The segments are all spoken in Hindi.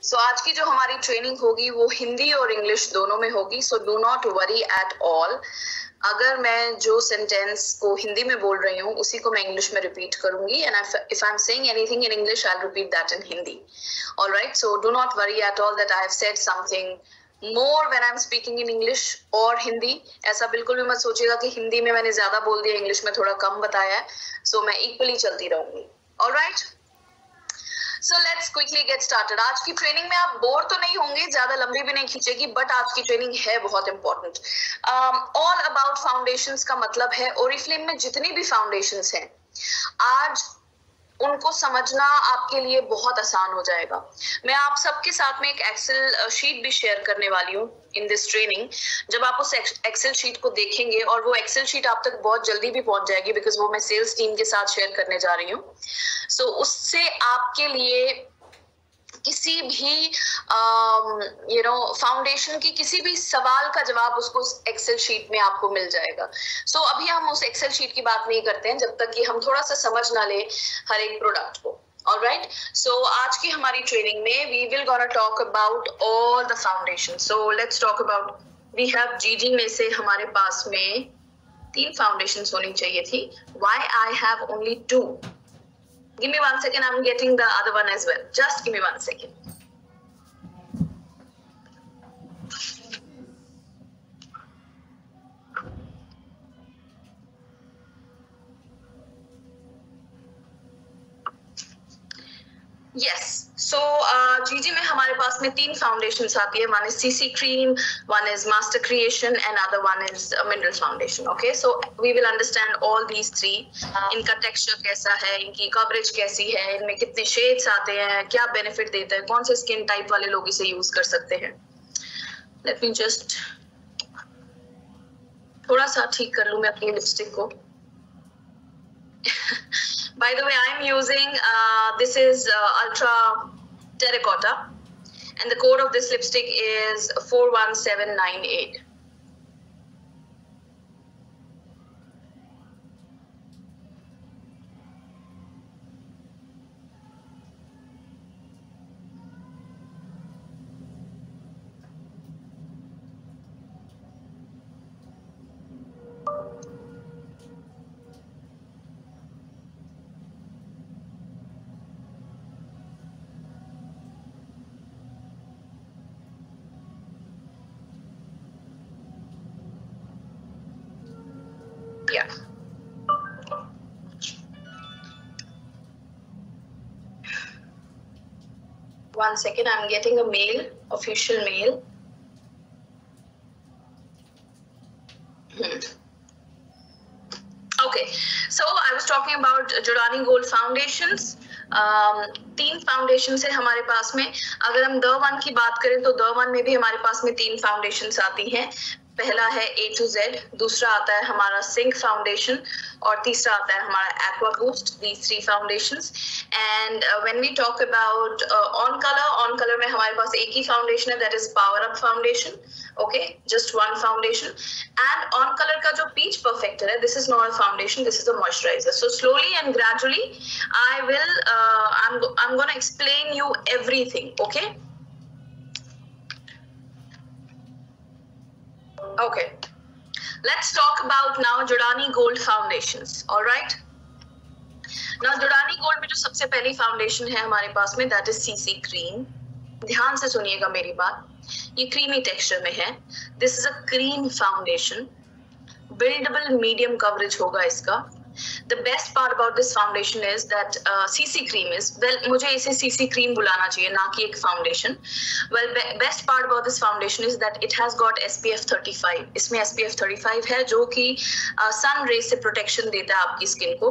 सो आज की जो हमारी ट्रेनिंग होगी वो हिंदी और इंग्लिश दोनों में होगी. So do not worry at all. अगर मैं जो सेंटेंस को हिंदी में बोल रही हूँ उसी को मैं इंग्लिश में रिपीट करूंगी. And if I am saying anything in English I will repeat that in Hindi. Alright, so do not worry at all that I have said something more when I am speaking in English और हिंदी. ऐसा बिल्कुल भी मत सोचिएगा कि हिंदी में मैंने ज्यादा बोल दिया, इंग्लिश में थोड़ा कम बताया है. सो मैं इक्वली चलती रहूंगी. Alright, so let's quickly get started. आज की ट्रेनिंग में आप बोर तो नहीं होंगे, ज्यादा लंबी भी नहीं खींचेगी, बट आज की ट्रेनिंग है बहुत इंपॉर्टेंट. ऑल अबाउट फाउंडेशंस का मतलब है ओरिफ्लेम में जितनी भी फाउंडेशंस हैं आज उनको समझना आपके लिए बहुत आसान हो जाएगा. मैं आप सबके साथ में एक एक्सेल शीट भी शेयर करने वाली हूँ इन दिस ट्रेनिंग. जब आप उस एक्सेल शीट को देखेंगे, और वो एक्सेल शीट आप तक बहुत जल्दी भी पहुंच जाएगी बिकॉज वो मैं सेल्स टीम के साथ शेयर करने जा रही हूँ. सो उससे आपके लिए किसी भी फाउंडेशन की किसी भी सवाल का जवाब उसको एक्सेल शीट में आपको मिल जाएगा. सो अभी हम उस एक्सेल शीट की बात नहीं करते हैं जब तक कि हम थोड़ा सा समझ ना ले हर एक प्रोडक्ट को. ऑलराइट, सो आज की हमारी ट्रेनिंग में we will gonna talk about all the foundation. So let's talk about, we have जीजी में से हमारे पास में 3 फाउंडेशंस होनी चाहिए थी. Why I have only 2? Give me 1 second, I'm getting the other one as well. Just give me 1 second. Yes. So GG में हमारे पास में 3 फाउंडेशंस आती है. One is CC Cream, one is Master Creation, and other one is Mineral Foundation. Okay, so we will understand all these 3. इनका टेक्सचर कैसा है, इनकी कवरेज कैसी है, इनमें कितने शेड्स आते हैं, क्या बेनिफिट देता है, कौन से स्किन टाइप वाले लोग इसे यूज कर सकते हैं. Let me just थोड़ा सा ठीक कर लूं मैं अपनी लिपस्टिक को. By the way, I'm using this is Ultra Terracotta, and the code of this lipstick is 41798. Yeah. One second, I'm getting a mail, official mail. Okay, so I was talking about Jordani Gold Foundations. 3 foundation है हमारे पास में. अगर हम द वन की बात करें तो द वन में भी हमारे पास में 3 फाउंडेशंस आती हैं. पहला है A to Z, दूसरा आता है हमारा सिंक फाउंडेशन, और तीसरा आता है हमारा aqua boost. these 3 foundations. And when we talk about on color में हमारे पास एक ही फाउंडेशन है, that is power up foundation. Okay, just one foundation. And on color का जो peach perfector है, this is not a foundation, this is a moisturizer. So slowly and gradually I will I'm gonna explain you everything. Okay. Okay, let's talk about now Jordani Gold Foundations. All right. Now Jordani Gold में जो सबसे पहली फाउंडेशन है हमारे पास में, that is CC Cream. ध्यान से सुनिएगा मेरी बात. ये क्रीमी टेक्सचर में है. This is a cream foundation. Buildable medium coverage होगा इसका. The best part about this foundation is that CC cream is, well, मुझे इसे CC cream बुलाना चाहिए, ना कि एक foundation. Well, best part about this foundation is that it has got SPF 35. इसमें SPF 35 है जो कि sun rays से protection देता है आपकी स्किन को.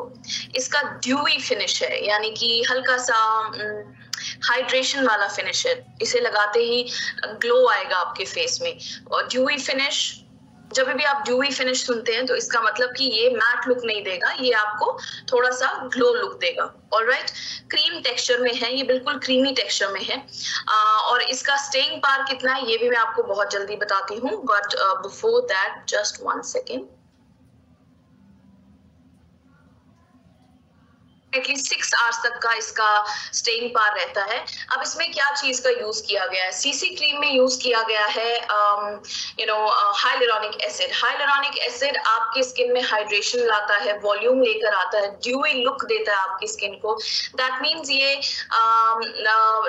इसका dewy finish है, यानी कि हल्का सा हाइड्रेशन वाला फिनिश है. इसे लगाते ही ग्लो आएगा आपके फेस में. और ड्यूई फिनिश, जब भी आप ड्यूई फिनिश सुनते हैं तो इसका मतलब कि ये मैट लुक नहीं देगा, ये आपको थोड़ा सा ग्लो लुक देगा. ऑलराइट, क्रीम टेक्सचर में है, ये बिल्कुल क्रीमी टेक्सचर में है. और इसका स्टेइंग पावर कितना है ये भी मैं आपको बहुत जल्दी बताती हूँ. But before that just 1 second. At least 6 hours तक का इसका स्टेइंग पावर रहता है। अब इसमें क्या चीज का यूज किया गया है? सीसी क्रीम में यूज किया गया है हाइलुरोनिक एसिड। हाइलुरोनिक एसिड आपकी स्किन में हाइड्रेशन लाता है, वॉल्यूम लेकर आता है, ड्यूई लुक देता है आपकी स्किन को। दैट मीन्स ये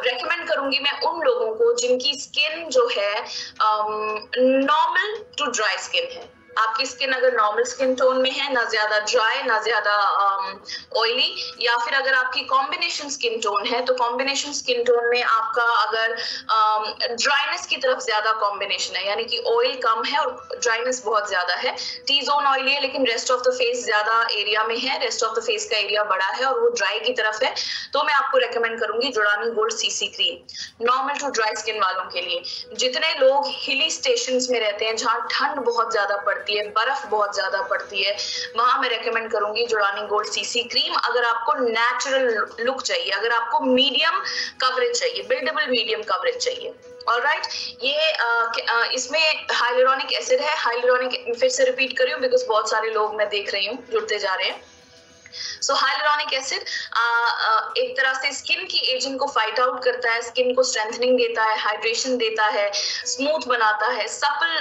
रेकमेंड करूंगी मैं उन लोगों को जिनकी स्किन जो है नॉर्मल टू ड्राई स्किन है। आपकी स्किन अगर नॉर्मल स्किन टोन में है, ना ज्यादा ड्राई ना ज्यादा ऑयली, या फिर अगर आपकी कॉम्बिनेशन स्किन टोन है, तो कॉम्बिनेशन स्किन टोन में आपका अगर ड्राइनेस की तरफ ज्यादा कॉम्बिनेशन है, यानी कि ऑयल कम है और ड्राइनेस बहुत ज्यादा है, टी जोन ऑयली है लेकिन रेस्ट ऑफ द फेस ज्यादा एरिया में है, रेस्ट ऑफ द फेस का एरिया बड़ा है और वो ड्राई की तरफ है, तो मैं आपको रेकमेंड करूंगी Giordani gold CC cream normal to dry skin वालों के लिए। जितने लोग हिली स्टेशंस में रहते हैं जहां ठंड बहुत ज्यादा पड़ती है, बर्फ बहुत ज्यादा पड़ती है, वहां मैं रेकमेंड करूंगी जोडानी गोल्ड सीसी क्रीम। अगर आपको नेचुरल लुक चाहिए, अगर आपको मीडियम कवरेज चाहिए, बिल्डेबल मीडियम कवरेज चाहिए, ऑलराइट। ये इसमें हाइलुरोनिक एसिड है। हाइलुरोनिक फिर से रिपीट कर रही हूँ बिकॉज बहुत सारे लोग मैं देख रही हूँ जुड़ते जा रहे हैं। सो हाइलुरोनिक एसिड एक तरह से स्किन की एजिंग को फाइट आउट करता है, स्किन को स्ट्रेंथनिंग देता है, हाइड्रेशन देता है, स्मूथ बनाता है, सपल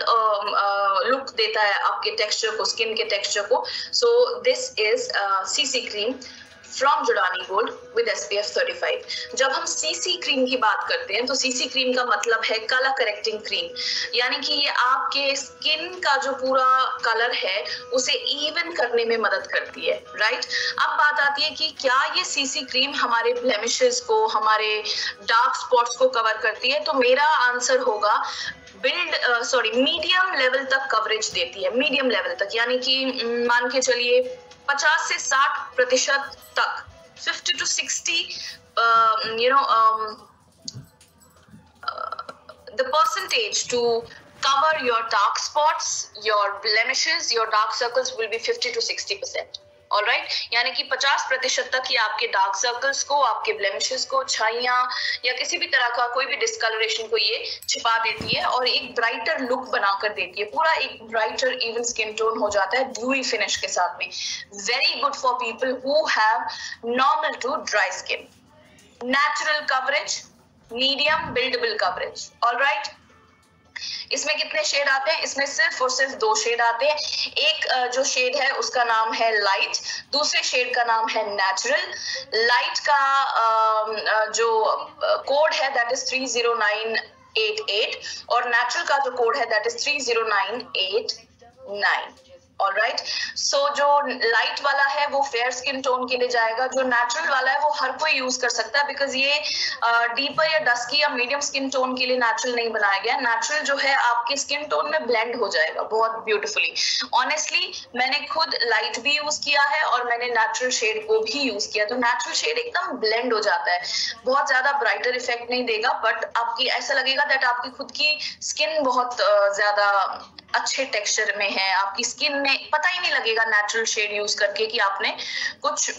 लुक देता है आपके टेक्सचर को, स्किन के टेक्सचर को। So this is CC cream from Giordani gold with SPF 35। जब हम सीसी क्रीम की बात करते हैं तो सीसी क्रीम का मतलब है कलर करेक्टिंग क्रीम, यानी कि ये आपके स्किन का जो पूरा कलर है उसे इवन करने में मदद करती है, राइट। अब बात आती है कि क्या ये सीसी क्रीम हमारे ब्लेमिशेस को, हमारे डार्क स्पॉट्स को कवर करती है? तो मेरा आंसर होगा मीडियम लेवल तक कवरेज देती है, मीडियम लेवल तक, यानी कि मान के चलिए 50 से 60% तक, 50 to 60 the percentage to cover your dark spots, your blemishes, your dark circles will be 50 to 60%. Alright, यानी कि 50% तक ये आपके डार्क सर्कल्स को, आपके ब्लेमिशेस को, छाइयां या किसी भी तरह का कोई भी डिस्कलरेशन को ये छिपा देती है और एक ब्राइटर लुक बनाकर देती है। पूरा एक ब्राइटर इवन स्किन टोन हो जाता है ड्यूई फिनिश के साथ में। Very good for people who have normal to dry skin. Natural coverage, medium buildable coverage, alright. इसमें कितने शेड आते हैं? इसमें सिर्फ और सिर्फ 2 शेड आते हैं। एक जो शेड है उसका नाम है लाइट, दूसरे शेड का नाम है नेचुरल। लाइट का जो कोड है दैट इज 30988 और नेचुरल का जो कोड है दैट इज 30989। ऑलराइट, सो जो लाइट वाला है वो फेयर स्किन टोन के लिए जाएगा, जो नेचुरल वाला है वो हर कोई यूज कर सकता है बिकॉज ये डीपर या डस्की या मीडियम स्किन टोन के लिए नेचुरल नहीं बनाया गया। नेचुरल जो है आपके स्किन टोन में ब्लेंड हो जाएगा बहुत ब्यूटीफुली। ऑनेस्टली मैंने खुद लाइट भी यूज किया है और मैंने नेचुरल शेड को भी यूज किया, तो नेचुरल शेड एकदम ब्लेंड हो जाता है, बहुत ज्यादा ब्राइटर इफेक्ट नहीं देगा, बट आपकी ऐसा लगेगा दैट आपकी खुद की स्किन बहुत ज्यादा अच्छे टेक्सचर में है, आपकी स्किन में पता ही नहीं लगेगा नेचुरल शेड यूज करके कि आपने कुछ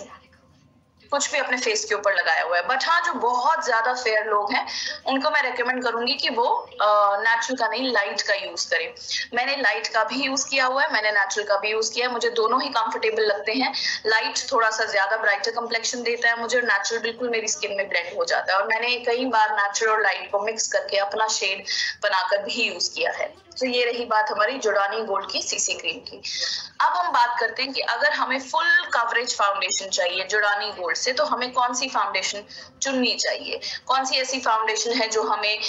भी अपने फेस के ऊपर लगाया हुआ है। बट हाँ, जो बहुत ज्यादा फेयर लोग हैं उनको मैं रेकमेंड करूंगी कि वो नेचुरल का नहीं लाइट का यूज करें। मैंने लाइट का भी यूज किया हुआ है, मैंने नेचुरल का भी यूज किया है, मुझे दोनों ही कंफर्टेबल लगते हैं। लाइट थोड़ा सा ज्यादा ब्राइटर कंप्लेक्शन देता है मुझे, नेचुरल बिल्कुल मेरी स्किन में ब्लेंड हो जाता है और मैंने कई बार नेचुरल और लाइट को मिक्स करके अपना शेड बनाकर भी यूज किया है। तो ये रही बात हमारी जोडानी गोल्ड की सीसी क्रीम की। अब हम बात करते हैं कि अगर हमें फुल कवरेज फाउंडेशन चाहिए जोडानी गोल्ड से, तो हमें कौन सी फाउंडेशन चुननी चाहिए, कौन सी ऐसी फाउंडेशन है जो हमें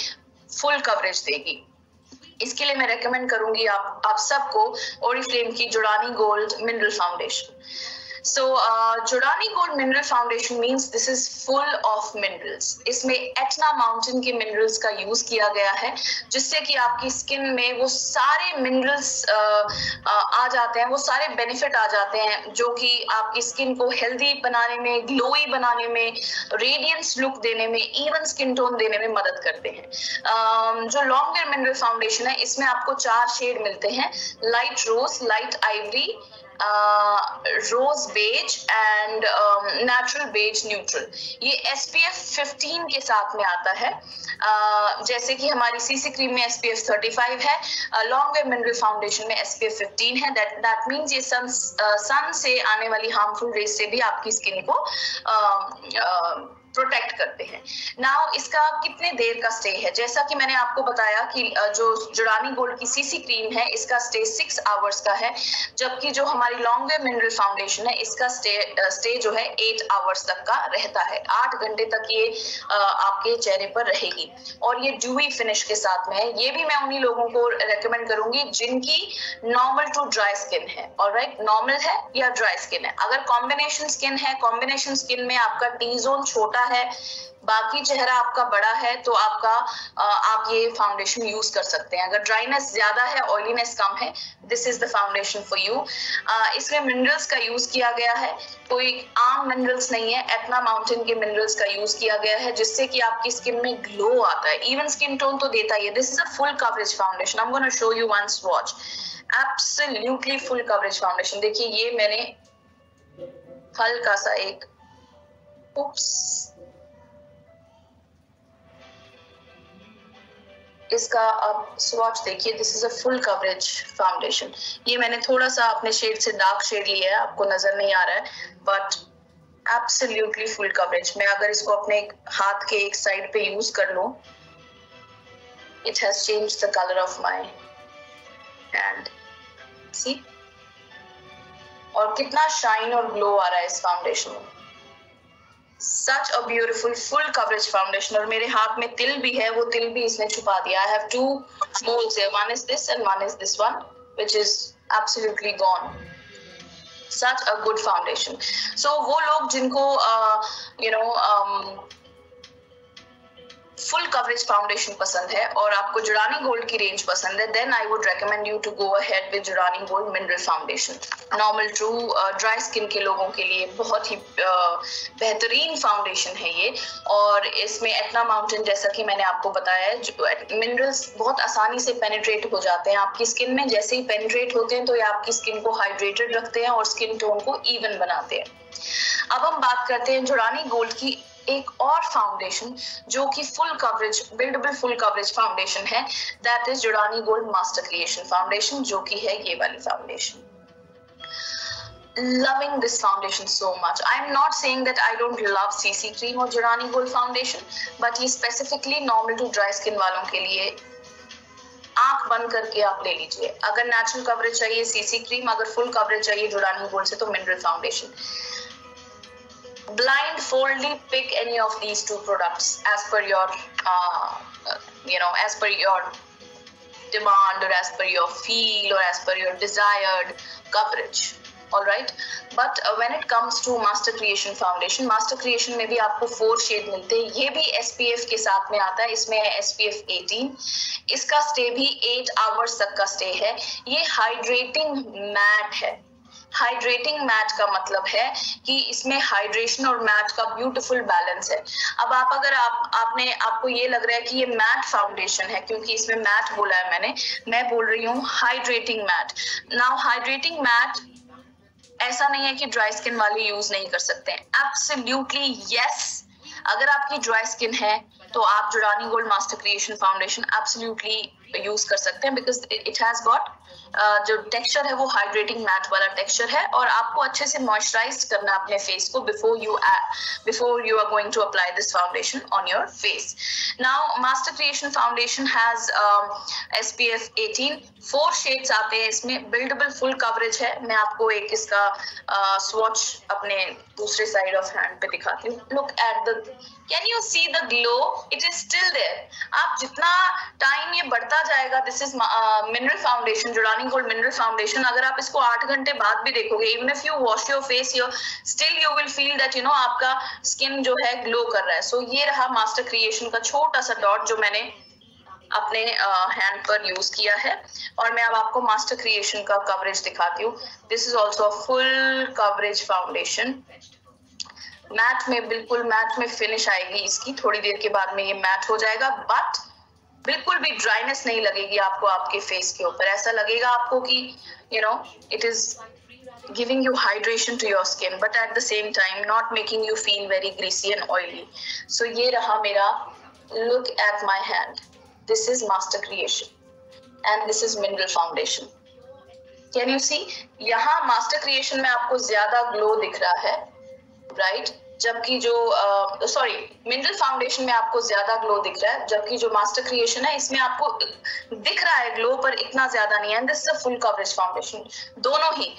फुल कवरेज देगी। इसके लिए मैं रेकमेंड करूंगी आप सबको ओरिफ्लेम की Giordani gold mineral foundation. So Giordani gold mineral foundation means this is full of minerals. इसमें एटना माउंटेन के मिनरल्स का यूज किया गया है जिससे कि आपकी स्किन में वो सारे मिनरल्स आ जाते हैं, वो सारे बेनिफिट आ जाते हैं जो कि आपकी स्किन को हेल्दी बनाने में, ग्लोई बनाने में, रेडियंस लुक देने में, इवन स्किन टोन देने में मदद करते हैं। जो लॉन्गर मिनरल फाउंडेशन है इसमें आपको 4 शेड मिलते हैं, light rose, light ivory, rose beige and natural beige neutral. ये SPF 15 के साथ में आता है। जैसे कि हमारी CC क्रीम में SPF 35 है, लॉन्ग वे मिनरल फाउंडेशन में SPF 15 है। दैट मीन्स ये सन से आने वाली हार्मफुल रेज से भी आपकी स्किन को प्रोटेक्ट करते हैं। नाउ इसका कितने देर का स्टे है, जैसा कि मैंने आपको बताया कि जो जुड़ानी गोल्ड की CC क्रीम है इसका स्टे 6 आवर्स का है, जबकि जो हमारी लॉन्ग वे मिनरल फाउंडेशन है इसका स्टे जो है 8 आवर्स तक का रहता है। 8 घंटे तक ये आपके चेहरे पर रहेगी और ये ड्यूई फिनिश के साथ में है। ये भी मैं उन्हीं लोगों को रेकमेंड करूंगी जिनकी नॉर्मल टू ड्राई स्किन है। ऑलराइट, नॉर्मल है या ड्राई स्किन है। अगर कॉम्बिनेशन स्किन है, कॉम्बिनेशन स्किन में आपका T जोन छोटा है, बाकी चेहरा आपका बड़ा है, तो आप ये फाउंडेशन यूज कर सकते हैं। अगर ड्राइनेस ज्यादा है, ऑयलीनेस कम है, this is the foundation for you. इसमें मिनरल्स का यूज किया गया है, कोई आम मिनरल्स नहीं है, एटना माउंटेन के मिनरल्स का यूज किया गया है, जिससे कि आपकी स्किन में ग्लो आता है। इवन स्किन टोन तो देता ही है। This is a full coverage foundation. I am gonna show you one swatch. Absolutely full coverage foundation. देखिए, ये मैंने हल्का सा एक इसका आप स्वॉच देखिए। This is a full coverage foundation. ये मैंने थोड़ा सा अपने शेड से डार्क शेड लिया है, आपको नजर नहीं आ रहा है, बट एब्सोल्युटली फुल कवरेज। मैं अगर इसको अपने हाथ के एक साइड पे यूज कर लूं, it has changed the colour of my hand. See, और कितना शाइन और ग्लो आ रहा है इस फाउंडेशन में। Such a beautiful full coverage foundation। और मेरे हाथ में तिल भी है, वो तिल भी इसने छुपा दिया। I have 2 molds here, one is this and one is this one, which is absolutely gone। Such a good foundation। So वो लोग जिनको फुल कवरेज फाउंडेशन पसंद है और आपको जुड़ानी गोल्ड की रेंज पसंद है, then I would recommend you to go ahead with Giordani gold mineral foundation. Normal true dry skin के लोगों के लिए बहुत ही बेहतरीन फाउंडेशन है ये। और इसमें एटना माउंटेन, जैसा कि मैंने आपको बताया है, मिनरल्स बहुत आसानी से पेनिट्रेट हो जाते हैं आपकी स्किन में। जैसे ही पेनिट्रेट होते हैं तो ये आपकी स्किन को हाइड्रेटेड रखते हैं और स्किन टोन को इवन बनाते हैं। अब हम बात करते हैं जुड़ानी गोल्ड की एक और फाउंडेशन जो कि full coverage buildable full coverage foundation है। That is Giordani gold master creation foundation, जो कि है ये वाली foundation. Loving this foundation so much। I'm not saying that I don't love CC cream और जुड़ानी गोल्ड फाउंडेशन, but ये specifically normal to dry skin वालों के लिए आंख बंद करके आप ले लीजिए। अगर नेचुरल कवरेज चाहिए CC क्रीम, अगर फुल कवरेज चाहिए जुड़ानी गोल्ड से तो mineral foundation. Blindfoldly pick any of these 2 products as per your as per your demand or as per your feel or as per your desired coverage। all right, but when it comes to master creation foundation, master creation में भी आपको 4 शेड मिलते हैं। ये भी SPF के साथ में आता है, इसमें है SPF 18। इसका स्टे भी 8 आवर्स तक का स्टे है। ये हाइड्रेटिंग मैट है। हाइड्रेटिंग मैट का मतलब है कि इसमें हाइड्रेशन और मैट का ब्यूटीफुल बैलेंस है। अब अगर आपको ये लग रहा है कि ये मैट फाउंडेशन है क्योंकि इसमें मैट बोला है मैं बोल रही हूँ hydrating matte. Now hydrating matte ऐसा नहीं है कि ड्राई स्किन वाले यूज नहीं कर सकते हैं। Absolutely yes. अगर आपकी ड्राई स्किन है तो आप Giordani gold master creation foundation absolutely use कर सकते हैं, बिकॉज इट हैज गॉट जो टेक्सचर है वो हाइड्रेटिंग मैट वाला टेक्सचर है और आपको अच्छे से मॉइस्चराइज करना है अपने फेस को before you are going to apply this foundation on your face. Now master creation foundation has SPF 18। 4 shades आते हैं इसमें। बिल्डेबल फुल कवरेज है। मैं आपको एक इसका स्वॉच अपने दूसरे साइड ऑफ हैंड पे दिखाती हूँ। Look at the, can you see the glow? It is still there. आप जितना टाइम ये बढ़ता जाएगा, this is mineral foundation, Giordani gold mineral foundation. अगर आप इसको 8 घंटे बाद भी देखोगे, even if you wash your face, still you will feel that आपका स्किन जो है ग्लो कर रहा है। सो ये रहा मास्टर क्रिएशन का छोटा सा डॉट जो मैंने अपने हैंड पर यूज किया है। और मैं अब आपको मास्टर क्रिएशन का कवरेज दिखाती हूँ। This is also a full coverage foundation. Matte में, बिल्कुल मैट में फिनिश आएगी इसकी। थोड़ी देर के बाद में ये मैट हो जाएगा, बट बिल्कुल भी ड्राइनेस नहीं लगेगी आपको आपके फेस के ऊपर। ऐसा लगेगा आपको कि it is giving you hydration to your skin, but at the same time not making you feel very greasy and oily. So ये रहा मेरा, look at my hand. This is Master Creation and this is Mineral Foundation. Can you see? यहाँ Master Creation में आपको ज्यादा ग्लो दिख रहा है, right? जबकि जो मिनरल फाउंडेशन में आपको ज्यादा ग्लो दिख रहा है, जबकि जो मास्टर क्रिएशन है इसमें आपको दिख रहा है ग्लो पर इतना ज्यादा नहीं है. This is a full coverage foundation. दोनों ही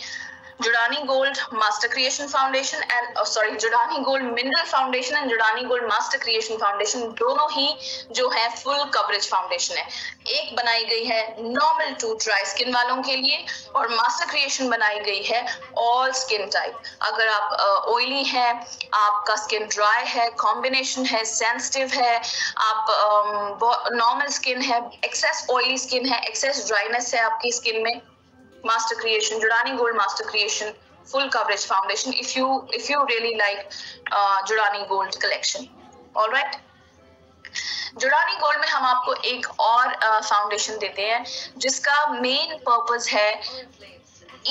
Giordani gold master creation foundation and Giordani gold mineral foundation and Giordani gold master creation foundation दोनों ही जो है फुल कवरेज फाउंडेशन है. एक बनाई गई है नॉर्मल टू ड्राई स्किन वालों के लिए और मास्टर क्रिएशन बनाई गई है ऑल स्किन टाइप. अगर आप ऑयली है, आपका स्किन ड्राई है, कॉम्बिनेशन है, सेंसिटिव है, आप नॉर्मल स्किन है, एक्सेस ऑयली स्किन है, एक्सेस ड्राइनेस है आपकी स्किन में, Master Creation, Jodani Gold Master Creation, full coverage foundation. If you really like Jodani Gold collection, all right. Jodani Gold में हम आपको एक और फाउंडेशन देते हैं जिसका मेन पर्पस है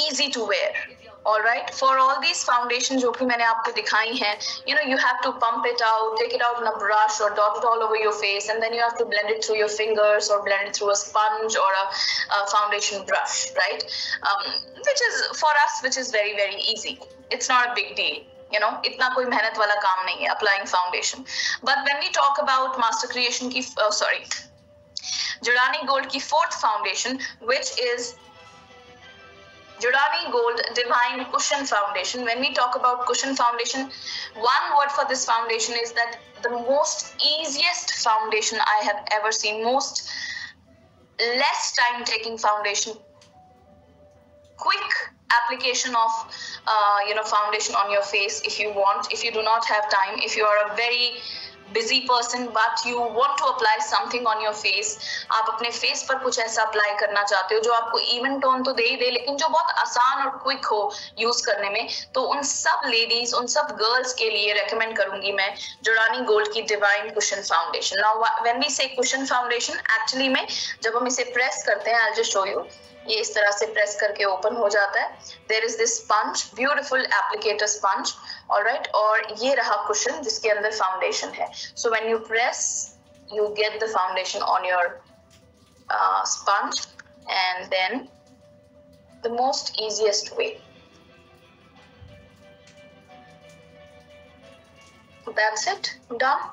easy to wear. All right, for all these foundations जो कि मैंने आपको दिखाई हैं, you have to pump it out, take it out in a brush or dot it all over your face, and then you have to blend it through your fingers or blend it through a sponge or a foundation brush, right? Which is very very easy. It's not a big deal. इतना कोई मेहनत वाला काम नहीं है applying foundation. But when we talk about Master Creation की Jodani Gold की fourth foundation, which is Jodani Gold Divine Cushion Foundation. When we talk about cushion foundation, one word for this foundation is that the most easiest foundation I have ever seen, most less time taking foundation, quick application of foundation on your face if you want. If you do not have time, if you are a very busy person but you want to apply something on your face, आप अपने फेस पर कुछ ऐसा अप्लाई करना चाहते हो जो आपको इवन टोन तो दे ही दे लेकिन जो बहुत आसान और क्विक हो यूज करने में, तो उन सब लेडीज, उन सब गर्ल्स के लिए रेकमेंड करूंगी मैं जोडानी गोल्ड की divine cushion foundation. Now when we say cushion foundation, actually में जब हम इसे प्रेस करते हैं, I will just show you, ये इस तरह से प्रेस करके ओपन हो जाता है. There is this sponge, beautiful applicator sponge, alright, और ये रहा कुशन जिसके अंदर फाउंडेशन है. So when you press you get the foundation on your sponge and then the most easiest way, that's it, done.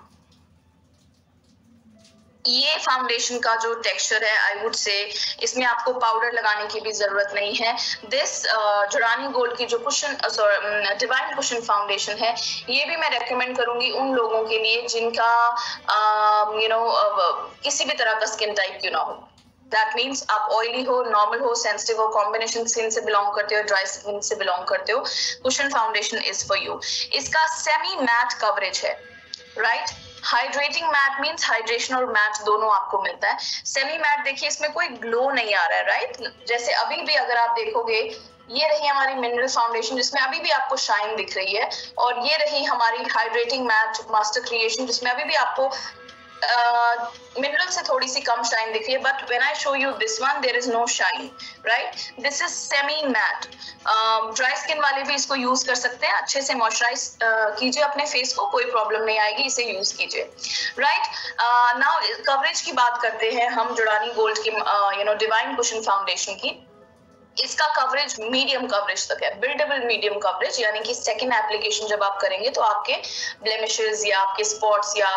ये फाउंडेशन का जो टेक्सचर है, आई वुड से इसमें आपको पाउडर लगाने की भी जरूरत नहीं है. दिस जोडानी गोल्ड की जो कुशन डिवाइन कुशन फाउंडेशन है, ये भी मैं रेकमेंड करूंगी उन लोगों के लिए जिनका किसी भी तरह का स्किन टाइप क्यों ना हो. दैट मीन्स आप ऑयली हो, नॉर्मल हो, सेंसिटिव हो, कॉम्बिनेशन स्किन से बिलोंग करते हो, ड्राई स्किन से बिलोंग करते हो, cushion foundation is for you. इसका सेमी मैट कवरेज है, right. Hydrating matte means hydration और मैट दोनों आपको मिलता है. सेमी मैट देखिए, इसमें कोई ग्लो नहीं आ रहा है, राइट. जैसे अभी भी अगर आप देखोगे, ये रही हमारी मिनरल फाउंडेशन जिसमें अभी भी आपको शाइन दिख रही है, और ये रही हमारी हाइड्रेटिंग मैट मास्टर क्रिएशन जिसमें अभी भी आपको मिनरल से थोड़ी सी कम शाइन दिख रही है. But when I show you this one, there is no shine, right. This is semi matte. Dry skin वाले भी इसको यूज कर सकते हैं. अच्छे से मॉइस्चराइज कीजिए अपने फेस को, कोई प्रॉब्लम नहीं आएगी, इसे यूज कीजिए, राइट. नाउ कवरेज की बात करते हैं हम जोडानी गोल्ड की डिवाइन कुशन फाउंडेशन की. इसका कवरेज मीडियम कवरेज तक है, बिल्डेबल मीडियम कवरेज, यानी कि सेकंड एप्लीकेशन जब आप करेंगे तो आपके ब्लेमिशेस या आपके स्पॉट्स या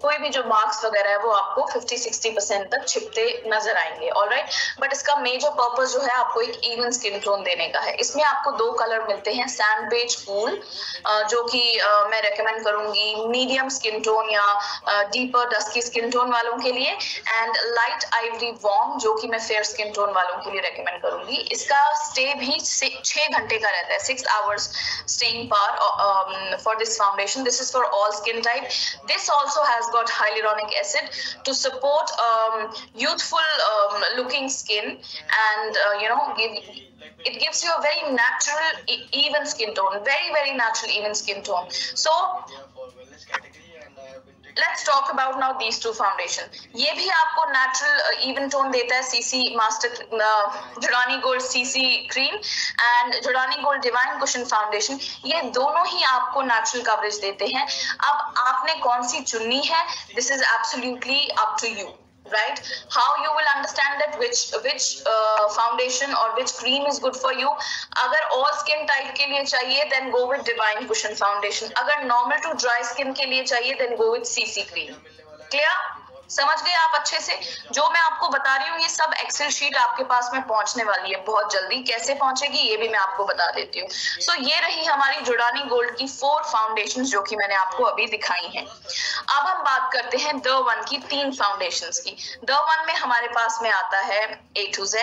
कोई भी जो मार्क्स वगैरह है वो आपको 50-60% तक छिपते नजर आएंगे, ऑलराइट. बट इसका मेजर पर्पस जो है आपको एक इवन स्किन टोन देने का है. इसमें आपको दो कलर मिलते हैं, सैंड बेज कूल जो कि मैं रेकमेंड करूंगी मीडियम स्किन टोन या डीपर डस्की स्किन टोन वालों के लिए, एंड लाइट आइवरी वार्म जो कि मैं फेयर स्किन टोन वालों के लिए रेकमेंड करूंगी. इसका स्टे भी 6 घंटे का रहता है, 6 hours staying power for this foundation. This is for all skin type. This also has got hyaluronic acid to support youthful looking skin, and it gives you a very natural even skin tone, very very natural even skin tone. So Let's talk about now these two foundation. ये भी आपको natural even tone देता है CC Master Jordani Gold CC Cream and Jordani Gold Divine Cushion Foundation. ये दोनों ही आपको natural coverage देते हैं. अब आपने कौन सी चुननी है? This is absolutely up to you. Right? How you will understand that which foundation or which cream is good for you. अगर all skin type के लिए चाहिए then go with Divine Cushion Foundation. अगर normal to dry skin के लिए चाहिए then go with CC Cream. Clear? समझ गए आप अच्छे से? जो मैं आपको बता रही हूँ ये सब एक्सेल शीट आपके पास में पहुंचने वाली है बहुत जल्दी. कैसे पहुंचेगी ये भी मैं आपको बता देती हूँ. सो ये रही हमारी जोडानी गोल्ड की 4 फाउंडेशन जो कि मैंने आपको अभी दिखाई हैं. अब हम बात करते हैं द वन की 3 फाउंडेशंस की. द वन में हमारे पास में आता है A to Z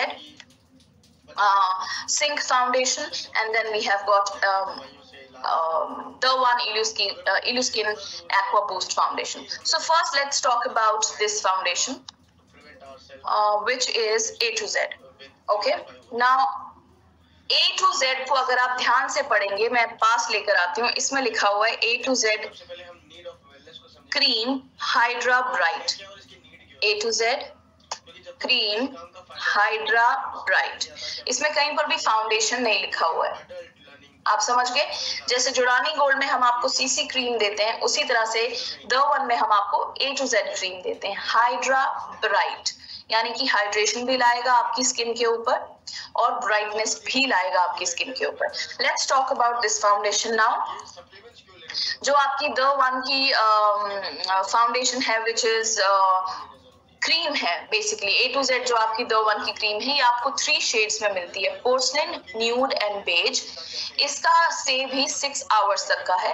sync foundation and then we have got the one Illuskin Aqua Boost Foundation. So first let's talk about this foundation which is A to Z. Okay, now A to Z को अगर आप ध्यान से पढ़ेंगे, मैं पास लेकर आती हूँ, इसमें लिखा हुआ है A to Z Cream Hydra Bright. A to Z Cream Hydra Bright. इसमें कहीं पर भी फाउंडेशन नहीं लिखा हुआ है. आप समझ गए? जैसे जोडानी गोल्ड में हम आपको सीसी क्रीम देते हैं उसी तरह से द वन में हम आपको A to Z क्रीम देते हैं. हाइड्रा ब्राइट यानी कि हाइड्रेशन भी लाएगा आपकी स्किन के ऊपर और ब्राइटनेस भी लाएगा आपकी स्किन के ऊपर. Let's talk about this foundation now. जो आपकी द वन की फाउंडेशन है विच इज क्रीम है बेसिकली A to Z जो आपकी द वन की क्रीम है ये आपको 3 शेड्स में मिलती है. Porcelain, nude and beige. इसका स्टे भी 6 आवर्स तक का है.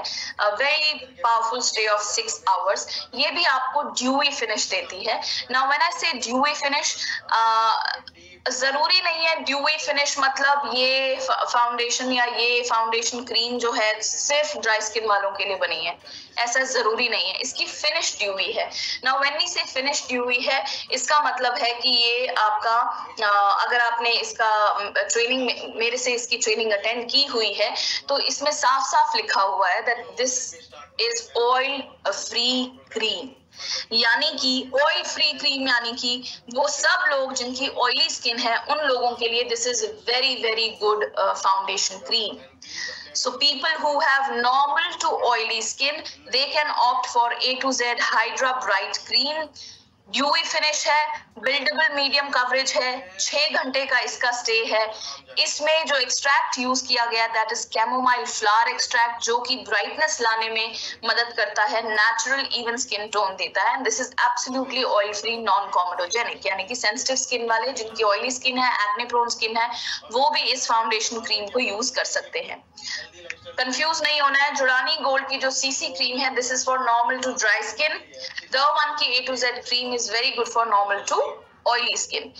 Very powerful stay of 6 hours. ये भी आपको ड्यूई फिनिश देती है. नाउ व्हेन आई से ड्यूई फिनिश, जरूरी नहीं है ड्यूई फिनिश मतलब ये फाउंडेशन या ये फाउंडेशन क्रीम जो है सिर्फ ड्राई स्किन वालों के लिए बनी है, ऐसा जरूरी नहीं है. इसकी फिनिश ड्यूई है. नाउ व्हेन वी से फिनिश ड्यूई है इसका मतलब है कि ये आपका अगर आपने इसका ट्रेनिंग मेरे से इसकी ट्रेनिंग अटेंड की हुई है तो इसमें साफ साफ लिखा हुआ है that this is oil free cream. यानी कि ऑयल फ्री क्रीम यानी कि वो सब लोग जिनकी ऑयली स्किन है उन लोगों के लिए this is very very good foundation cream. So people who have normal to oily skin, they can opt for A to Z Hydra Bright Cream. Dewy finish है, बिल्डेबल मीडियम कवरेज है, 6 घंटे का इसका स्टे है. इसमें जो एक्सट्रैक्ट यूज किया गया that is chamomile flower extract जो कि ब्राइटनेस लाने में मदद करता है, नेचुरल इवन स्किन टोन देता है. And this is absolutely oil free non comedogenic यानी कि सेंसिटिव स्किन वाले जिनकी ऑयली स्किन है, एक्ने प्रोन स्किन है, वो भी इस फाउंडेशन क्रीम को यूज कर सकते हैं. कंफ्यूज नहीं होना है. जोडानी गोल्ड की जो सीसी क्रीम है this is for normal to dry skin. The one की A to Z cream is very good for normal to oily skin.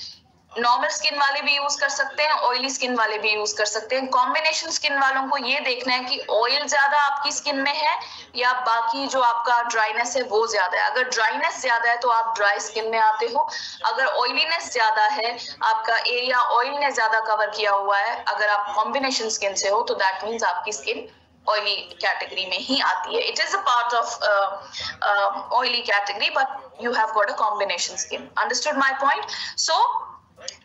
Normal skin वाले भी यूज कर सकते हैं, ऑयली स्किन वाले भी यूज कर सकते हैं. कॉम्बिनेशन स्किन वालों को ये देखना है कि ऑयल ज्यादा आपकी स्किन में है या बाकी जो आपका ड्राइनेस है वो ज्यादा है. अगर ड्राइनेस ज्यादा है तो आप ड्राई स्किन में आते हो. अगर ऑयलीनेस ज्यादा है, आपका एरिया ऑयल ने ज्यादा कवर किया हुआ है, अगर आप कॉम्बिनेशन स्किन से हो तो दैट मीन्स आपकी स्किन ऑयली कैटेगरी में ही आती है. It is a part of oily category but you have got a combination skin. Understood my point? So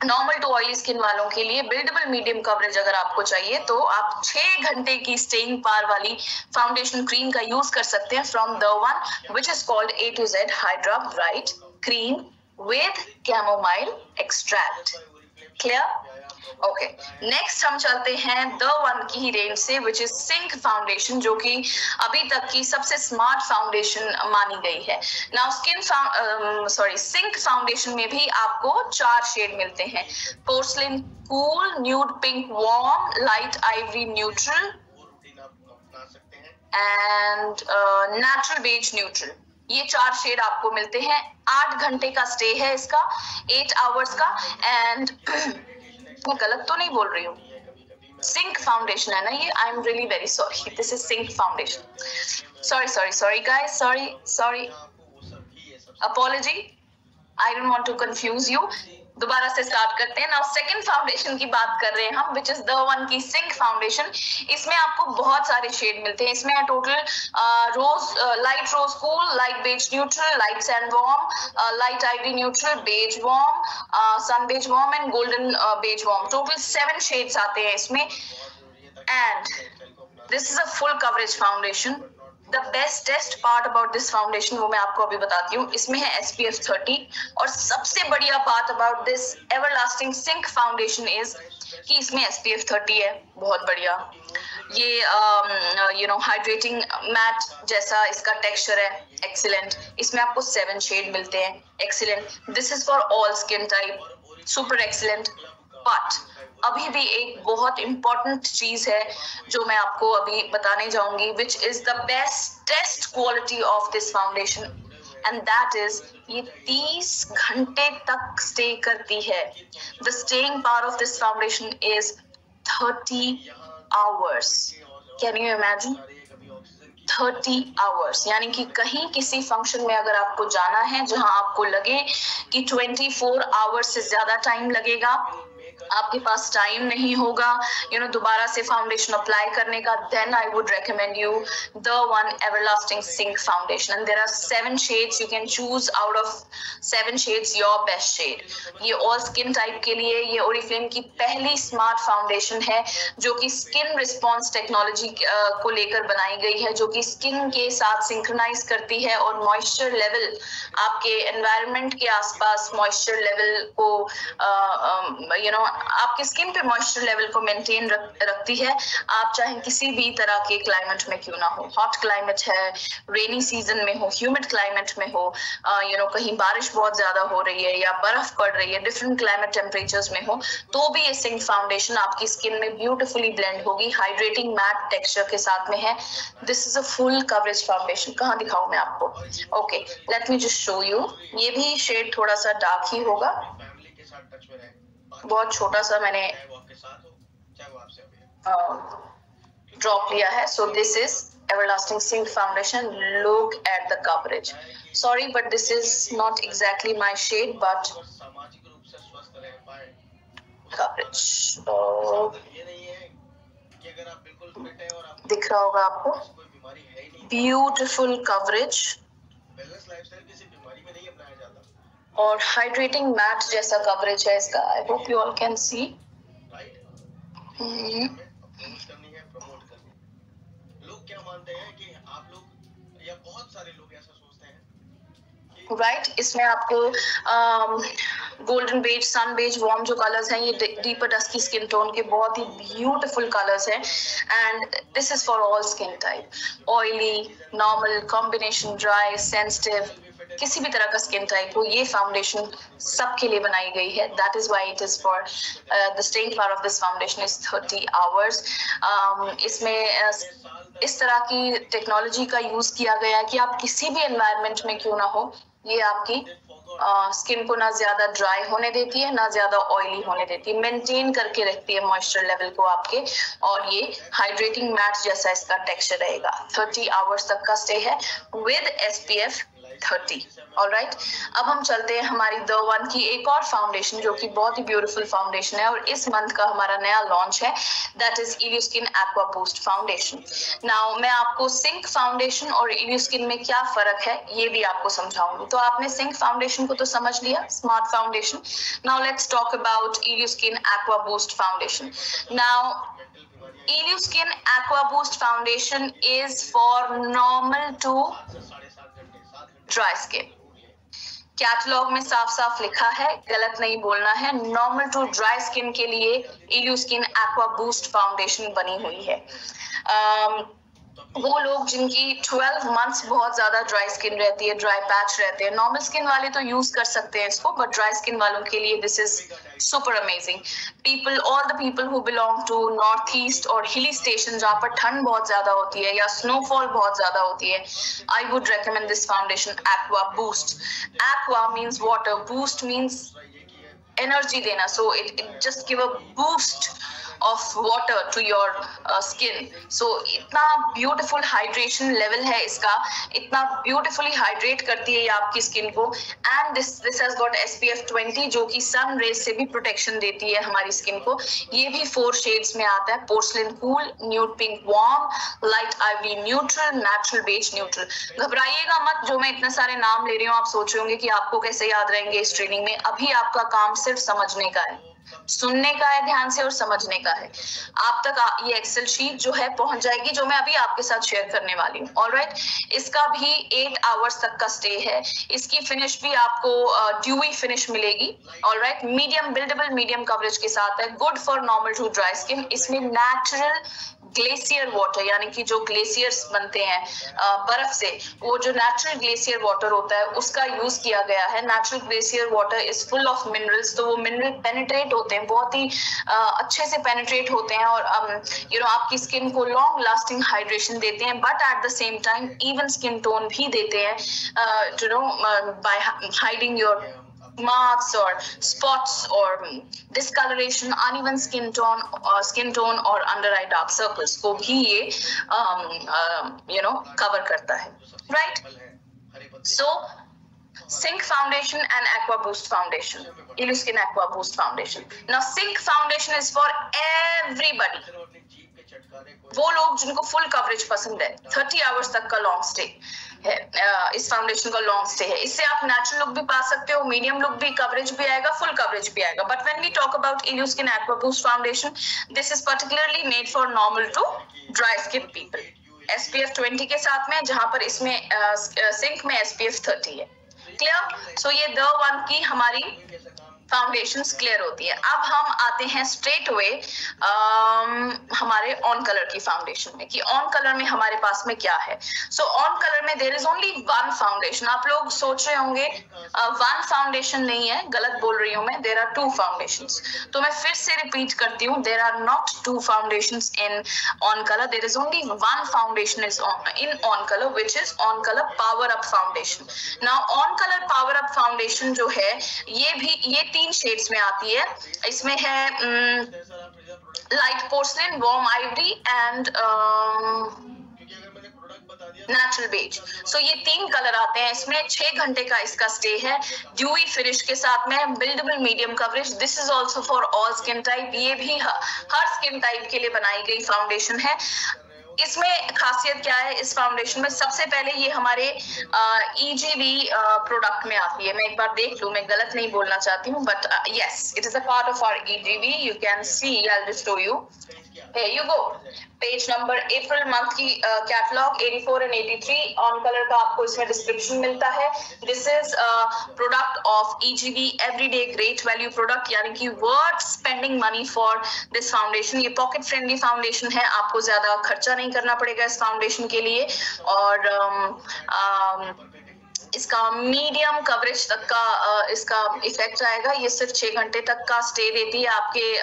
normal to oily skin वालों के लिए बिल्डेबल मीडियम कवरेज अगर आपको चाहिए तो आप 6 घंटे की स्टेइंग पावर वाली फाउंडेशन क्रीम का यूज कर सकते हैं from the one which is called A to Z Hydra Bright cream with chamomile extract. Clear? Okay, next हम चलते हैं द वन की ही रेंज से विच इज सिंक फाउंडेशन जो कि अभी तक की सबसे स्मार्ट फाउंडेशन मानी गई है. नाउ सिंक फाउंडेशन में भी आपको 4 शेड मिलते हैं. Porcelain cool, nude pink warm, light ivory neutral and natural beige neutral. ये 4 शेड आपको मिलते हैं. 8 घंटे का स्टे है इसका, 8 आवर्स का. एंड मैं गलत तो नहीं बोल रही हूँ, सिंक फाउंडेशन है ना ये. I am really very sorry, this is sync foundation. Sorry guys, sorry apology. I don't want to confuse you. दोबारा से स्टार्ट करते हैं। नाउ सेकंड फाउंडेशन की बात कर रहे हैं हम, विच इज द वन की सिंक फाउंडेशन। इसमें आपको बहुत सारे शेड मिलते हैं। इसमें total rose, light rose cool, light beige neutral, light sand warm, light ivory neutral, beige warm, sun beige warm and golden beige warm. Total 7 shades आते हैं इसमें। And this is a full coverage foundation. The bestest part about this foundation वो मैं आपको अभी बताती हूँ। इसमें है SPF 30 और सबसे बढ़िया बात about this everlasting sync foundation is कि इसमें SPF 30 है। बहुत बढ़िया। ये हाइड्रेटिंग मैट जैसा इसका टेक्सचर है, एक्सीलेंट। इसमें आपको 7 शेड मिलते हैं, excellent. This is for all skin type, super excellent. But अभी भी एक बहुत इंपॉर्टेंट चीज है जो मैं आपको अभी बताने जाऊंगी, विच is the bestest quality of this foundation, and that is ये 30 घंटे तक स्टे करती है। The staying power of this foundation is 30 hours. Can you imagine? 30 hours, यानी कि कहीं किसी फंक्शन में अगर आपको जाना है जहां आपको लगे कि 24 आवर्स से ज्यादा टाइम लगेगा, आपके पास टाइम नहीं होगा दोबारा से फाउंडेशन अप्लाई करने का, then I would recommend you the one everlasting sync foundation. And there are 7 shades, you can choose out of 7 shades your best shade. ये ऑल स्किन टाइप के लिए ये ओरिफ्लेम की पहली स्मार्ट फाउंडेशन है जो कि स्किन रिस्पॉन्स टेक्नोलॉजी को लेकर बनाई गई है, जो कि स्किन के साथ सिंक्रोनाइज करती है और मॉइस्चर लेवल, आपके एनवायरनमेंट के आसपास मॉइस्चर लेवल को आपके स्किन पे मॉइस्चर लेवल को मेंटेन रखती है। आप चाहे किसी भी तरह के क्लाइमेट में क्यों ना हो, हॉट क्लाइमेट है, रेनी सीजन में हो, ह्यूमिड क्लाइमेट में हो, कहीं बारिश बहुत ज्यादा हो रही है या बर्फ पड़ रही है, डिफरेंट क्लाइमेट टेम्परेचर्स में हो, तो भी ये सिंक फाउंडेशन आपकी स्किन में ब्यूटिफुली ब्लेंड होगी। हाइड्रेटिंग मैट टेक्सचर के साथ में है। This is a full coverage foundation. कहाँ दिखाऊं मैं आपको? Okay, let me just show you. ये भी शेड थोड़ा सा डार्क ही होगा, बहुत छोटा सा मैंने ड्रॉप लिया है। So this is everlasting sync foundation. Look at the coverage. Sorry but this is not exactly my shade, but coverage दिख रहा होगा आपको। ब्यूटिफुल कवरेज और हाइड्रेटिंग मैट जैसा कवरेज है इसका। I hope you all can see. लोग क्या मानते हैं कि आप लोग या बहुत सारे लोग ऐसा सोचते हैं राइट, इसमें आपको गोल्डन बेज, सन बेज, वार्म जो कलर्स हैं, ये डीपर डस्की स्किन टोन के बहुत ही ब्यूटीफुल कलर्स हैं। And this is for all skin type, oily, normal, combination, dry, sensitive, किसी भी तरह का स्किन टाइप हो, ये फाउंडेशन सबके लिए बनाई गई है। That is why it is for the staying power of this foundation is 30 hours. इसमें इस तरह की टेक्नोलॉजी का यूज किया गया है कि आप किसी भी एनवायरनमेंट में क्यों ना हो, ये आपकी स्किन को ना ज्यादा ड्राई होने देती है, ना ज्यादा ऑयली होने देती है, मेंटेन करके रखती है मॉइस्चर लेवल को आपके। और ये हाइड्रेटिंग मैट जैसा इसका टेक्सचर रहेगा। 30 आवर्स तक का स्टे है विद SPF 30। ऑलराइट, अब हम चलते हैं हमारी द वन की एक और फाउंडेशन जो कि बहुत ही ब्यूटीफुल फाउंडेशन है और इस मंथ का हमारा नया लॉन्च है, that is Illuskin aqua boost foundation. Now मैं आपको सिंक फाउंडेशन और इल्यूस्किन में क्या फर्क है ये भी आपको समझाऊंगी। तो आपने सिंक फाउंडेशन को तो समझ लिया, smart foundation. Now let's talk about Illuskin aqua boost foundation. Now Illuskin aqua boost foundation is for normal to dry skin. Catalogue में साफ साफ लिखा है, गलत नहीं बोलना है। नॉर्मल टू ड्राई स्किन के लिए इल्यूस्किन एक्वा बूस्ट फाउंडेशन बनी हुई है। वो लोग जिनकी 12 मंथ्स बहुत ज्यादा ड्राई स्किन रहती है, ड्राई पैच रहते हैं, नॉर्मल स्किन वाले तो यूज कर सकते हैं इसको, बट ड्राई स्किन वालों के लिए this is super amazing. People, all the people who belong to north east और हिली स्टेशन जहाँ पर ठंड बहुत ज्यादा होती है या स्नोफॉल बहुत ज्यादा होती है, I would recommend this foundation aqua boost. Aqua means water, boost means energy देना, so it just give a boost of water to your skin. So इतना beautiful hydration level है इसका, इतना beautifully hydrate करती है ये आपकी skin को, and this has got SPF 20 जो कि sun rays से भी protection देती है हमारी skin को. ये भी 4 shades में आता है, porcelain cool, nude pink warm, light ivory neutral, natural beige neutral. घबराइएगा मत, जो मैं इतने सारे नाम ले रही हूँ आप सोच रहे होंगे कि आपको कैसे याद रहेंगे इस ट्रेनिंग में. अभी आपका काम सिर्फ समझने का है, सुनने का है ध्यान से और समझने का है. आप तक ये एक्सेल शीट जो है पहुंच जाएगी, जो मैं अभी आपके साथ शेयर करने वाली हूँ. ऑलराइट, इसका भी 8 आवर्स तक का स्टे है. इसकी फिनिश भी आपको ड्यूई फिनिश मिलेगी. Alright, medium buildable medium coverage के साथ है, good for normal to dry skin. इसमें नेचुरल ग्लेशियर वाटर, यानी कि जो ग्लेशियर्स बनते हैं बर्फ से, वो जो नेचुरल ग्लेशियर वाटर होता है उसका यूज किया गया है. Natural glacier water is full of minerals, तो वो मिनरल पेनिट्रेट होते हैं, बहुत ही अच्छे से पेनिट्रेट होते हैं और आपकी स्किन को लॉन्ग लास्टिंग हाइड्रेशन देते हैं, but at the same time even skin tone भी देते हैं by hiding your marks or spots or discoloration, uneven skin tone और under eye dark circles को भी ये cover करता है. Right? So Sync Foundation and Aqua Boost Foundation, Illuskin Aqua Boost Foundation. Now Sync Foundation is for everybody. वो लोग जिनको फुल कवरेज पसंद है, 30 आवर्स तक का लॉन्ग स्टे है, इस फाउंडेशन का लॉन्ग स्टे है. इससे आप नेचुरल लुक भी पा सकते हो, मीडियम लुक भी, कवरेज भी आएगा, फुल कवरेज भी आएगा. But when we talk about Illuskin aqua boost foundation, this is particularly made for normal to dry skin people. SPF 20 के साथ में, जहां पर इसमें सिंक में SPF 30 है. क्लियर? सो ये द वन की हमारी फाउंडेशंस क्लियर होती है. अब हम आते हैं स्ट्रेट अवे हमारे ऑन कलर की फाउंडेशन में, कि ऑन कलर में हमारे पास में क्या है. सो ऑन कलर में there is only one foundation. आप लोग सोच रहे होंगे वन फाउंडेशन नहीं है, गलत बोल रही हूँ मैं, देयर आर 2 फाउंडेशंस. तो मैं फिर से रिपीट करती हूँ, there are not 2 foundations in on colour, there is only one foundation is in on colour, which is on colour power up foundation. Now on colour power up foundation जो है ये 3 शेड्स में आती है. इसमें है light porcelain, warm ivory and natural beige. So ये 3 कलर आते हैं. इसमें 6 घंटे का इसका स्टे है, ड्यूई फिनिश के साथ में, buildable medium coverage. This is also for all skin type. ये भी हर स्किन टाइप के लिए बनाई गई फाउंडेशन है. इसमें खासियत क्या है इस फाउंडेशन में? सबसे पहले ये हमारे EGV प्रोडक्ट में आती है. मैं एक बार देख लूं, मैं गलत नहीं बोलना चाहती हूँ, but yes, it is a part of our EGV. You can see, I will show you. Here you go. Page number April month की कैटलॉग 84 and 83 ऑन कलर का आपको इसमें डिस्क्रिप्शन मिलता है. This is product of EGV everyday great value product, यानी कि worth spending money for this foundation. ये पॉकेट फ्रेंडली फाउंडेशन है, आपको ज्यादा खर्चा नहीं करना पड़ेगा इस फाउंडेशन के लिए. और इसका मीडियम कवरेज तक का इसका इफेक्ट आएगा. ये सिर्फ 6 घंटे तक का स्टे देती है आपके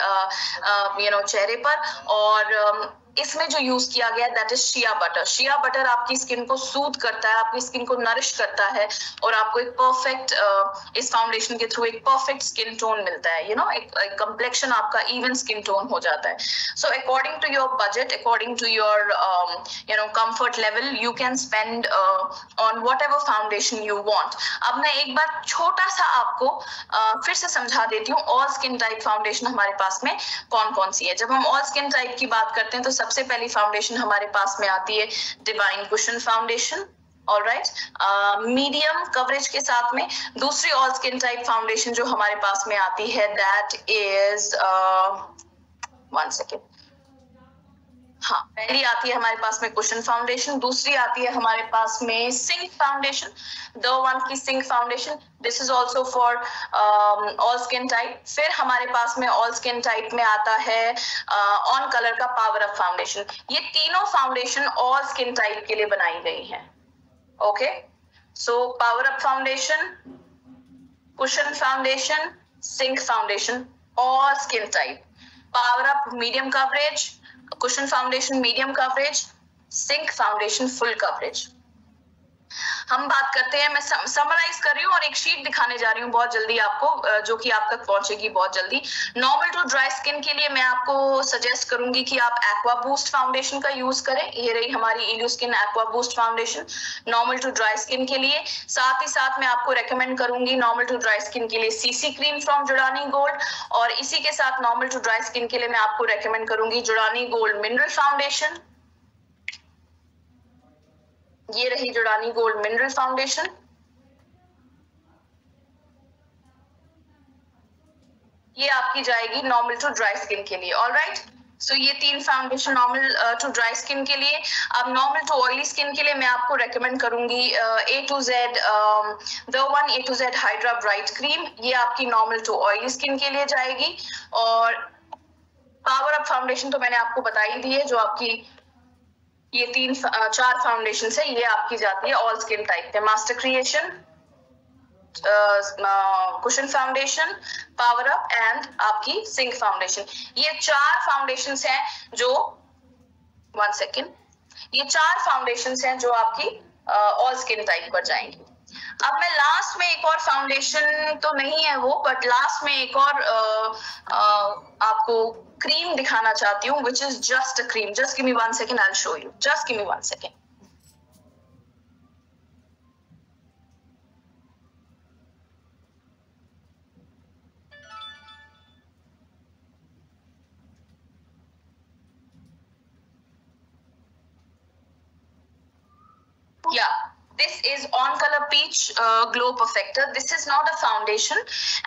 चेहरे पर. और इसमें जो यूज किया गया that is shea butter. Shea butter आपकी स्किन को सूद करता है, आपकी स्किन को नरिश करता है और आपको एक परफेक्ट इस फाउंडेशन के थ्रू एक परफेक्ट स्किन टोन मिलता है. एक कंप्लेक्शन आपका इवन स्किन टोन हो जाता है. So according to your budget, according to your comfort level, you can spend on whatever foundation you want. अब मैं एक बार छोटा सा आपको फिर से समझा देती हूँ ऑल स्किन टाइप फाउंडेशन हमारे पास में कौन कौन सी है. जब हम ऑल स्किन टाइप की बात करते हैं तो सबसे पहली फाउंडेशन हमारे पास में आती है divine cushion foundation. Alright, medium coverage के साथ में. दूसरी ऑल स्किन टाइप फाउंडेशन जो हमारे पास में आती है दैट इज 1 सेकेंड. हाँ, पहली आती है हमारे पास में कुशन फाउंडेशन. दूसरी आती है हमारे पास में सिंक फाउंडेशन, द वन की sync foundation. This is also for all skin type. फिर हमारे पास में ऑल स्किन टाइप में आता है ऑन कलर का पावर अप फाउंडेशन. ये तीनों फाउंडेशन ऑल स्किन टाइप के लिए बनाई गई है. Okay, so power up foundation, cushion foundation, sync foundation, all skin type. Power up medium coverage, cushion foundation medium coverage, sync foundation full coverage. हम बात करते हैं, मैं समराइज कर रही हूँ और एक शीट दिखाने जा रही हूँ बहुत जल्दी आपको, जो कि आप तक पहुंचेगी बहुत जल्दी। नॉर्मल टू ड्राई स्किन के लिए मैं आपको सजेस्ट करूंगी कि आप एक्वा बूस्ट फाउंडेशन का यूज करें। ये रही हमारी Illuskin aqua boost foundation normal to dry skin के लिए। साथ ही साथ मैं आपको रेकमेंड करूंगी नॉर्मल टू ड्राई स्किन के लिए सीसी क्रीम फ्रॉम जुड़ानी गोल्ड, और इसी के साथ नॉर्मल टू ड्राई स्किन के लिए मैं आपको रेकमेंड करूंगी जुड़ानी गोल्ड मिनरल फाउंडेशन। ये रही जुड़ानी गोल्ड मिनरल फाउंडेशन। ये आपकी जाएगी नॉर्मल टू ड्राई स्किन के लिए। ऑलराइट, सो ये 3 foundation normal to dry skin के लिए। अब नॉर्मल टू ऑयली स्किन के लिए मैं आपको रेकमेंड करूंगी A to Z The One A to Z hydra bright cream. ये आपकी नॉर्मल टू ऑयली स्किन के लिए जाएगी। और पावर अप फाउंडेशन तो मैंने आपको बता ही दी है, जो आपकी ये 4 फाउंडेशन है, ये आपकी जाती है ऑल स्किन टाइप पे। Master creation, cushion foundation, power up and आपकी सिंक फाउंडेशन। ये 4 फाउंडेशंस हैं जो 1 सेकेंड, ये 4 फाउंडेशंस हैं जो आपकी ऑल स्किन टाइप पर जाएंगी। अब मैं लास्ट में एक और फाउंडेशन तो नहीं है वो, बट लास्ट में एक और आपको क्रीम दिखाना चाहती हूँ, which is just a cream. Just give me 1 second, I'll show you. Just give me 1 second. Yeah. This is On Color Peach Glow Perfector. This is not a foundation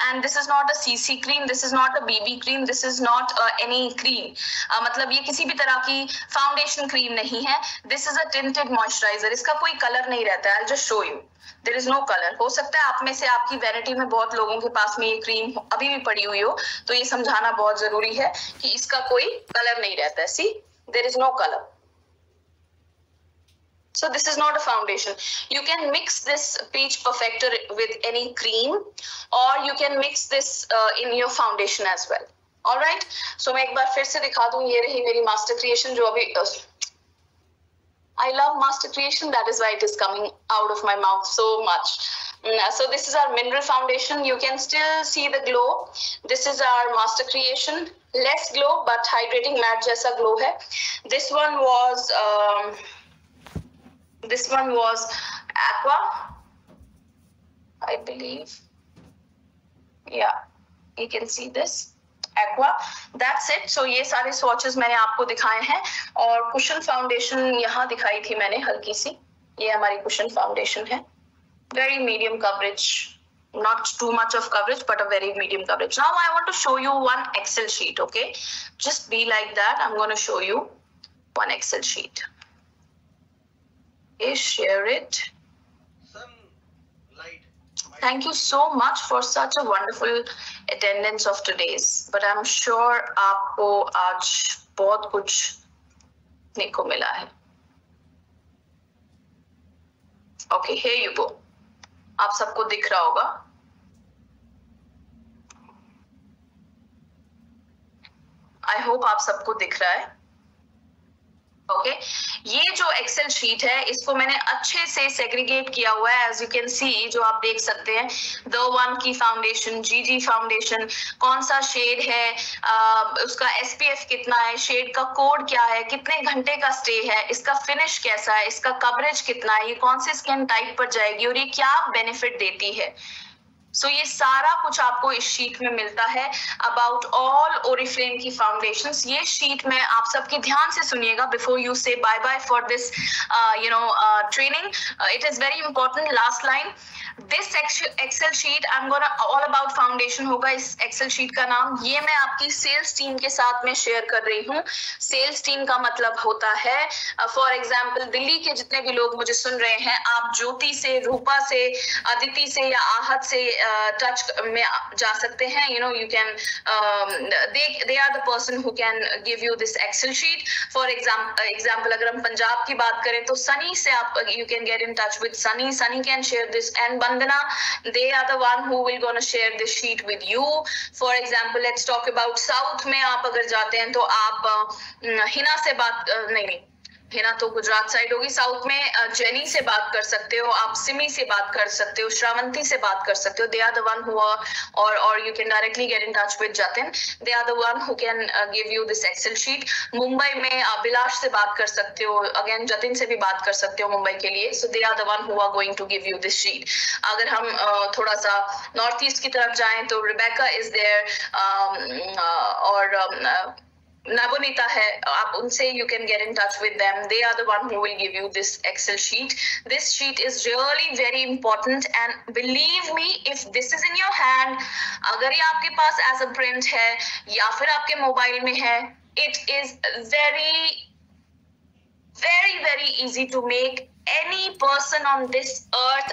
and this is not a CC cream. This is not a BB cream. This is not any cream. मतलब ये किसी भी तरह की foundation cream नहीं है. This is a tinted moisturizer. इसका कोई color नहीं रहता है. I'll just show you. There is no color. हो सकता है आप में से आपकी वैनिटी में बहुत लोगों के पास में ये क्रीम अभी भी पड़ी हुई हो, तो ये समझाना बहुत जरूरी है कि इसका कोई कलर नहीं रहता है. See, there is no color. So this is not a foundation. You can mix this Peach Perfector with any cream, or you can mix this in your foundation as well. All right. So मैं एक बार फिर से दिखा दूँ, ये रही मेरी Master Creation जो अभी I love Master Creation. That is why it is coming out of my mouth so much. So this is our mineral foundation. You can still see the glow. This is our Master Creation. Less glow but hydrating matte जैसा glow है. This one was Aqua, I believe. Yeah, you can see this Aqua. That's it. So ये सारे swatches मैंने आपको दिखाए हैं, और कुशन फाउंडेशन यहाँ दिखाई थी मैंने हल्की सी, ये हमारी कुशन फाउंडेशन है. Very medium coverage, not too much of coverage but a very medium coverage. Now I want to show you one Excel sheet. Okay, just be like that. I'm going to show you one Excel sheet. Okay, share it. Thank you so much for such a wonderful attendance of today's. But I'm sure आपको आज बहुत कुछ सीखने को मिला है. Okay, here you go. आप सबको दिख रहा होगा. I hope आप सबको दिख रहा है. ओके, ये जो एक्सेल शीट है इसको मैंने अच्छे से सेग्रीगेट किया हुआ है. एज यू कैन सी, जो आप देख सकते हैं, द वन की फाउंडेशन, जीजी फाउंडेशन, कौन सा शेड है, उसका एसपीएफ कितना है, शेड का कोड क्या है, कितने घंटे का स्टे है, इसका फिनिश कैसा है, इसका कवरेज कितना है, ये कौन से स्किन टाइप पर जाएगी और ये क्या बेनिफिट देती है. सो ये सारा कुछ आपको इस शीट में मिलता है अबाउट ऑल ओरिफ्लेम की फाउंडेशंस. ये शीट में आप सबकी ध्यान से सुनिएगा before you say bye bye for this training. It is very important. Last line, this Excel sheet I am gonna all about foundation होगा इस एक्सेल शीट का नाम. ये मैं आपकी सेल्स टीम के साथ में शेयर कर रही हूँ. सेल्स टीम का मतलब होता है, फॉर एग्जाम्पल दिल्ली के जितने भी लोग मुझे सुन रहे हैं, आप ज्योति से, रूपा से, अदिति से या आहत से टच में जा सकते हैं. You know, you can, they are the person who can give you this Excel sheet. For example अगर हम पंजाब की बात करें तो सनी से आप, you can get in touch with Sunny. Sunny can share this, and Vandana, they are the one who will gonna share this sheet with you. For example, let's talk about South में आप अगर जाते हैं तो आप हिना से बात नहीं है ना, तो गुजरात साइड होगी। साउथ में जेनी से बात कर सकते हो आप, सिमी से बात कर सकते हो, श्रावंती से बात कर सकते हो, they are the one who are, और you can directly get in touch with Jatin, they are the one who can give you this Excel sheet. Mumbai में अभिलाष से बात कर सकते हो, अगेन जतिन से भी बात कर सकते हो मुंबई के लिए, so they are the one who are going to give you this sheet. अगर हम थोड़ा सा नॉर्थ ईस्ट की तरफ जाएं तो रिबेका इज देयर, और Nabonita है, आप उनसे you can get in touch with them. They are the one who will give you this Excel sheet. This sheet is really very important, and believe me, if this is in your hand, अगर ये आपके पास as a print है या फिर आपके मोबाइल में है, it is very easy to make any person on this earth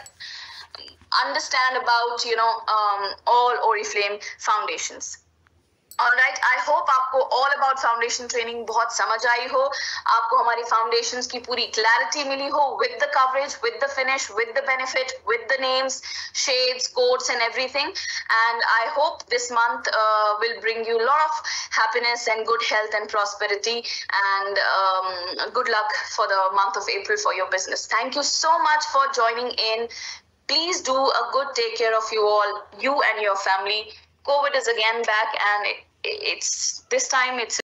understand about all Oriflame foundations. Alright, I hope आपको all about foundation training बहुत समझ आई हो, आपको हमारी foundations की पूरी clarity मिली हो, with the coverage, with the finish, with the benefit, with the names, shades, codes and everything. And I hope this month will bring you a lot of happiness and good health and prosperity, and good luck for the month of April for your business. Thank you so much for joining in. Please do a good take care of you all, you and your family. COVID is again back, and it's this time it's